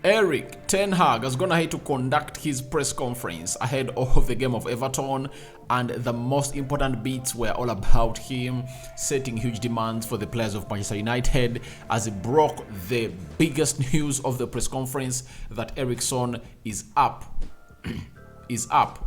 Erik Ten Hag has gone ahead to conduct his press conference ahead of the game of Everton, and the most important bits were all about him setting huge demands for the players of Manchester United as he broke the biggest news of the press conference that Eriksen is up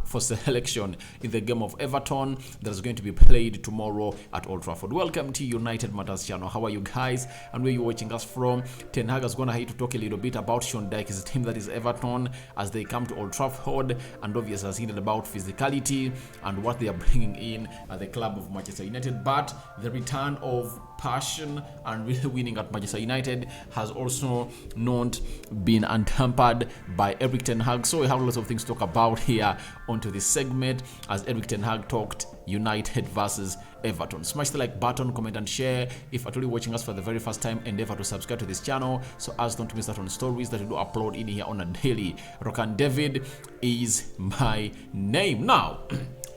for selection in the game of Everton that is going to be played tomorrow at Old Trafford. Welcome to United Matters channel. How are you guys and where you watching us from? Ten Hag is going to to talk a little bit about Sean Dyche's team, that is Everton, as they come to Old Trafford, and obviously has hinted about physicality and what they are bringing in at the club of Manchester United. But the return of passion and really winning at Manchester United has also not been untampered by Erik Ten Hag. So we have lots of things to talk about here onto this segment as Erik Ten Hag talked United versus Everton. Smash the like button, comment and share. If at all you're watching us for the very first time, endeavor to subscribe to this channel so as not to miss out on stories that we do upload in here on a daily. Rokan David is my name. Now,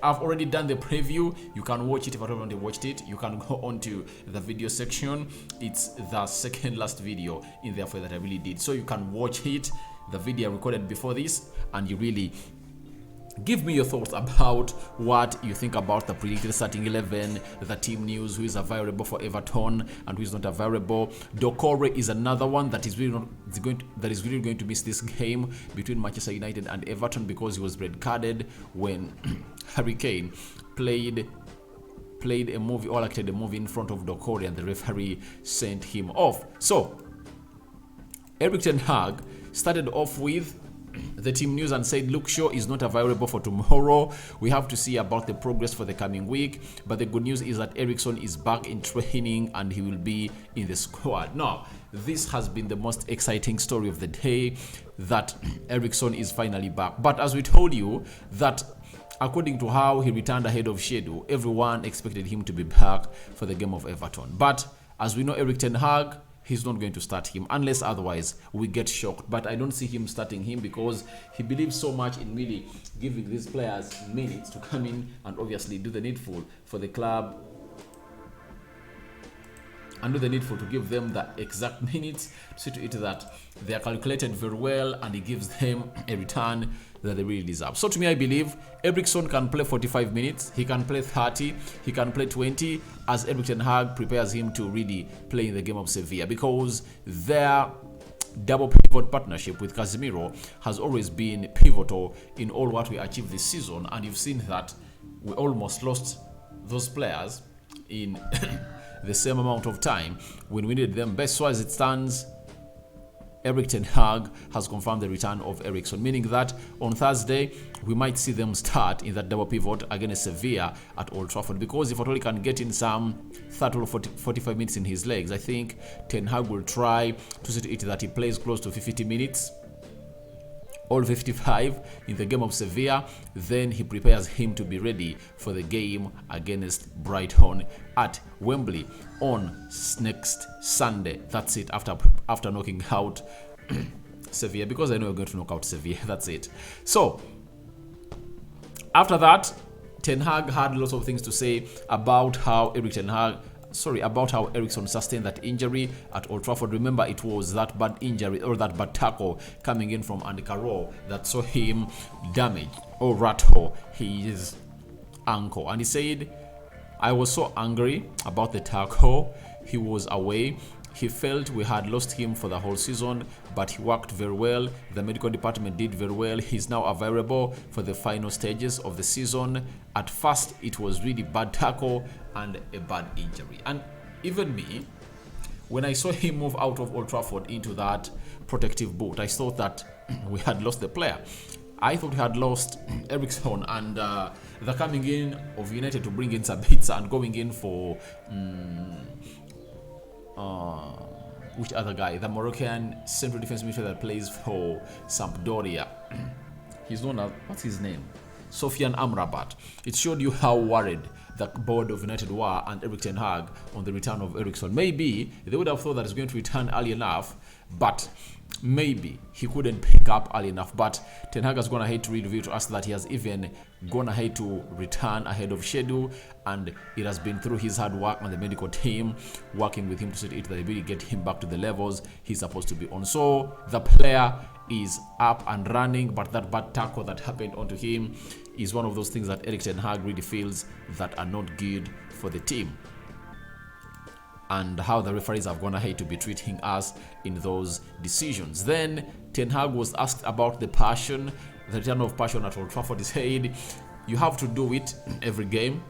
I've already done the preview. You can watch it if I haven't already watched it. You can go on to the video section. It's the second last video in there for that I really did. So you can watch it, the video I recorded before this, and you really give me your thoughts about what you think about the predicted starting 11, the team news, who is available for Everton and who is not available. Doucouré is another one that is really going to miss this game between Manchester United and Everton because he was red carded when Harry Kane played a movie or acted a movie in front of Doucouré and the referee sent him off. So Erik Ten Hag started off with the team news and said Luke Shaw is not available for tomorrow. We have to see about the progress for the coming week, but the good news is that Eriksen is back in training and he will be in the squad. Now, this has been the most exciting story of the day, that Eriksen is finally back. But as we told you, that according to how he returned ahead of schedule, everyone expected him to be back for the game of Everton. But as we know, Erik Ten Hag, he's not going to start him unless otherwise we get shocked. But I don't see him starting him because he believes so much in really giving these players minutes to come in and obviously do the needful for the club and do the needful to give them the exact minutes, to see to it that they are calculated very well and he gives them a return that they really deserve. So to me, I believe Eriksen can play 45 minutes, he can play 30, he can play 20 as Erik Ten Hag prepares him to really play in the game of Sevilla, because their double pivot partnership with Casemiro has always been pivotal in all what we achieved this season, and you've seen that we almost lost those players in the same amount of time when we needed them best. So as it stands, Erik Ten Hag has confirmed the return of Eriksen, meaning that on Thursday we might see them start in that double pivot against Sevilla at Old Trafford, because if at all he can get in some 30 or 45 minutes in his legs, I think Ten Hag will try to see to it that he plays close to 50 minutes, all 55 in the game of Sevilla. Then he prepares him to be ready for the game against Brighton at Wembley on next Sunday. That's it, after knocking out Sevilla, because I know we're going to knock out Sevilla. That's it. So after that, Ten Hag had lots of things to say about how Eriksen sustained that injury at Old Trafford. Remember, it was that bad injury or that bad tackle coming in from Andy Carroll that saw him damage or rattle his ankle. And he said, I was so angry about the tackle. He was away. He felt we had lost him for the whole season, but he worked very well. The medical department did very well. He's now available for the final stages of the season. At first, it was really bad tackle and a bad injury. And even me, when I saw him move out of Old Trafford into that protective boot, I thought that we had lost the player. I thought we had lost Eriksen, and the coming in of United to bring in Sabitzer and going in for which other guy? The Moroccan central defense midfielder that plays for Sampdoria. He's known as, what's his name? Sofian Amrabat. It showed you how worried the board of United were and Erik Ten Hag on the return of Eriksen. Maybe they would have thought that he's going to return early enough, but maybe he couldn't pick up early enough. But Ten Hag has gone ahead to reveal to us that he has even gone ahead to return ahead of schedule, and it has been through his hard work on the medical team working with him to see it that they really get him back to the levels he's supposed to be on. So the player is up and running, but that bad tackle that happened onto him is one of those things that Erik ten Hag really feels that are not good for the team, and how the referees have gone ahead to be treating us in those decisions. Then Ten Hag was asked about the passion, the return of passion at Old Trafford. He said, you have to do it every game.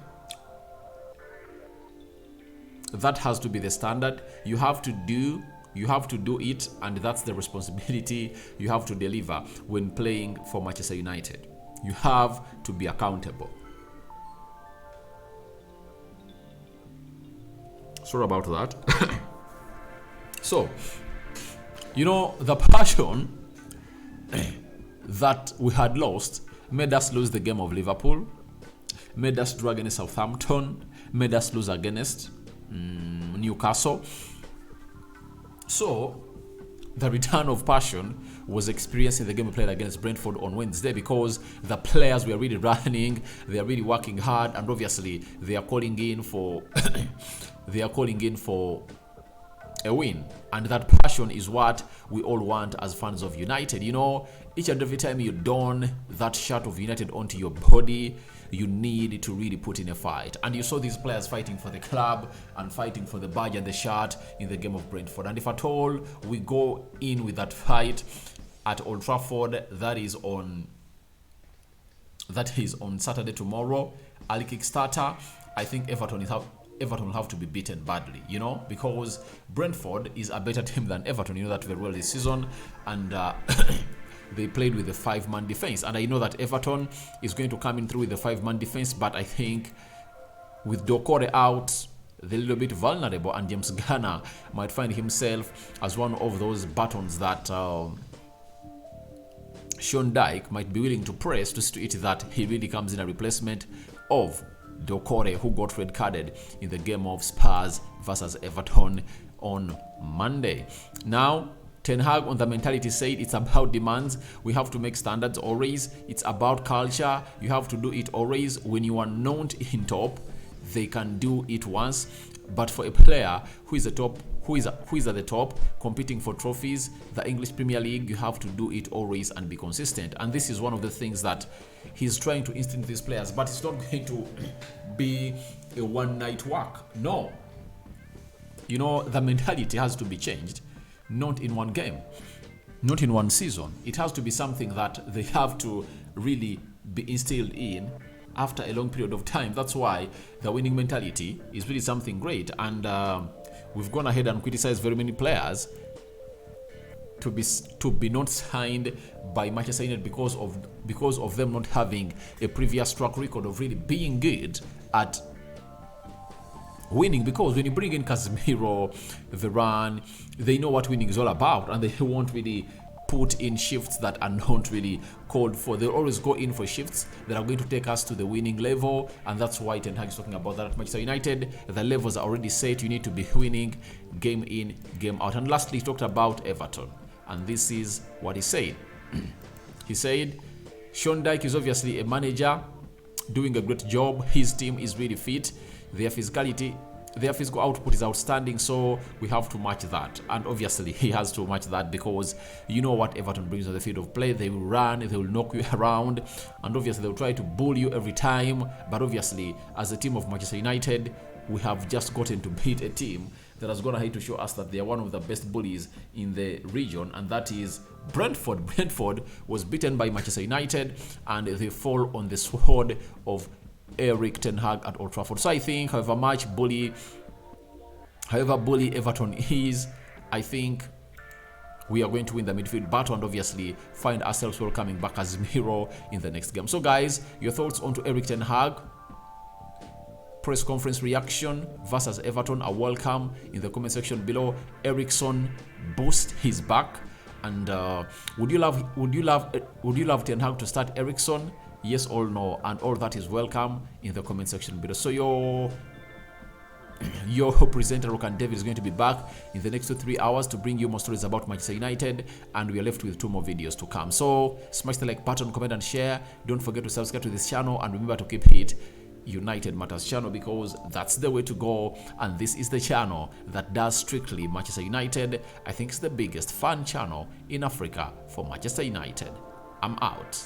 That has to be the standard. You have to do it, and that's the responsibility you have to deliver when playing for Manchester United. You have to be accountable. Sorry about that. So, the passion that we had lost made us lose the game of Liverpool, made us draw against Southampton, made us lose against Newcastle. So, the return of passion was experienced in the game we played against Brentford on Wednesday, because the players were really running, they are really working hard, and obviously they are calling in for a win. And that passion is what we all want as fans of United. Each and every time you don that shirt of United onto your body, you need to really put in a fight. And you saw these players fighting for the club and fighting for the badge and the shirt in the game of Brentford. And if at all we go in with that fight at Old Trafford, that is on Saturday tomorrow, early Kickstarter, I think Everton will have to be beaten badly, because Brentford is a better team than Everton. You know that very well this season, and they played with a 5-man defense. And I know that Everton is going to come in through with a 5-man defense, but I think with Doucouré out, they're a little bit vulnerable, and James Garner might find himself as one of those buttons that Sean Dyche might be willing to press to see to it that he really comes in a replacement of Doucouré, who got red carded in the game of Spurs versus Everton on Monday. Now, Ten Hag on the mentality said it's about demands. We have to make standards always. It's about culture. You have to do it always. When you are not in top, they can do it once. But for a player who is at the top, competing for trophies, the English Premier League, you have to do it always and be consistent. And this is one of the things that he's trying to instill into these players. But it's not going to be a one-night work. No. The mentality has to be changed. Not in one game, not in one season. It has to be something that they have to really be instilled in after a long period of time. That's why the winning mentality is really something great. And we've gone ahead and criticized very many players to be not signed by Manchester United because of them not having a previous track record of really being good at winning. Because when you bring in Casemiro, Varane, they know what winning is all about, and they won't really put in shifts that are not really called for. They'll always go in for shifts that are going to take us to the winning level, and that's why Ten Hag is talking about that at Manchester United. The levels are already set. You need to be winning game in, game out. And lastly, he talked about Everton, and this is what he said. He said, Sean Dyche is obviously a manager doing a great job. His team is really fit. Their physical output is outstanding, so we have to match that. And obviously he has to match that, because you know what Everton brings on the field of play. They will run, they will knock you around, and obviously they'll try to bully you every time. But obviously, as a team of Manchester United, we have just gotten to beat a team that has gone ahead to show us that they are one of the best bullies in the region, and that is Brentford. Brentford was beaten by Manchester United, and they fall on the sword of Erik ten Hag at Old Trafford. So I think, however bully Everton is, I think we are going to win the midfield battle, and obviously find ourselves welcoming back as Casemiro in the next game. So guys, your thoughts on to Erik ten Hag press conference reaction versus Everton are welcome in the comment section below. Eriksen boost his back, and would you love Ten Hag to start Eriksen? Yes or no? And all that is welcome in the comment section below. So your presenter Rokan David is going to be back in the next 2-3 hours to bring you more stories about Manchester United, and we are left with 2 more videos to come. So smash the like button, comment and share. Don't forget to subscribe to this channel, and remember to keep it United Matters channel, because that's the way to go, and this is the channel that does strictly Manchester United. I think it's the biggest fan channel in Africa for Manchester United. I'm out.